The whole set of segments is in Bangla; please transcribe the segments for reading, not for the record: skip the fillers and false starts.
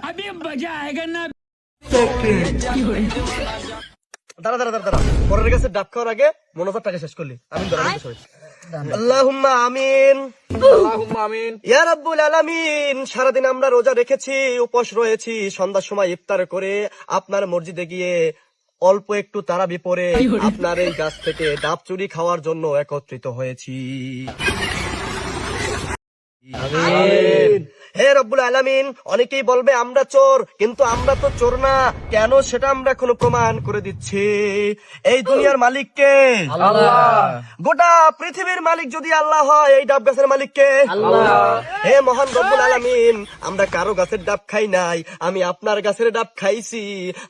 अभी मजा आएगा ना। দাঁড়া দাঁড়া দাঁড়া দাঁড়া, পরের কাছে ডাব খাওয়ার আগে মনোভাব টাকা শেষ করলি। আমি আল্লাহুম্মা আমিন, আল্লাহুম্মা আমিন। ইয়া রাব্বুল আলামিন। সারাদিন আমরা রোজা রেখেছি, উপোস রয়েছি, সন্ধ্যার সময় ইফতার করে আপনার মসজিদে গিয়ে অল্প একটু তারাবি পরে আপনার এই গাছ থেকে ডাব চুরি খাওয়ার জন্য একত্রিত হয়েছি। আমিন। হে রব্বুল আলামিন, অনেকেই বলবে আমরা চোর, কিন্তু আমরা তো চোর না। কেন সেটা আমরা এখন প্রমাণ করে দিচ্ছি। এই দুনিয়ার মালিক কে? আল্লাহ। গোটা পৃথিবীর মালিক যদি আল্লাহ হয়, এই ডাব গাছের মালিক কে? আল্লাহ। হে মহান রব্বুল আলামিন, আমরা কারো গাছের ডাব খাই নাই, আমি আপনার গাছের ডাব খাইছি।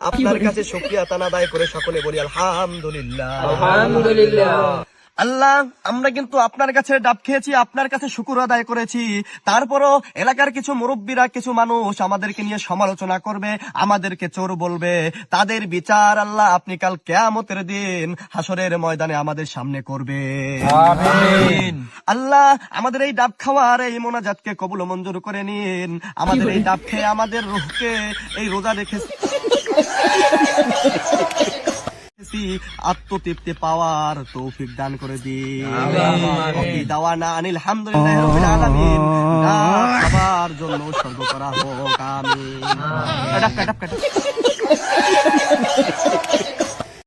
আপনার কাছে শুকরিয়া তান আদায় করে সকলে বলি আলহামদুলিল্লাহ। আলহামদুলিল্লাহ। আল্লাহ, আমরা কিন্তু আপনার কাছে ডাব খেয়েছি, আপনার কাছে শুকর আদায় করেছি। তারপরও এলাকার কিছু মুরব্বীরা, কিছু মানুষ আমাদেরকে নিয়ে সমালোচনা করবে, আমাদেরকে চোর বলবে। তাদের বিচার আল্লাহ আপনি কাল কিয়ামতের দিন হাসরের ময়দানে আমাদের সামনে করবে। আমিন। আল্লাহ, আমাদের এই ডাব খাওয়ার এই মোনাজাতকে কবুল ও মঞ্জুর করে নিন। আমাদের এই ডাব খেয়ে আমাদের রূহকে এই রোজা রেখে আত্মতৃপ্তি পাওয়ার তৌফিক দান করে দিন। দাওয়ানা আনিল হামদুলিল্লাহি রাব্বিল আলামিন। ডাব খাবার জন্য উৎসর্গ করা হোক। আমিন।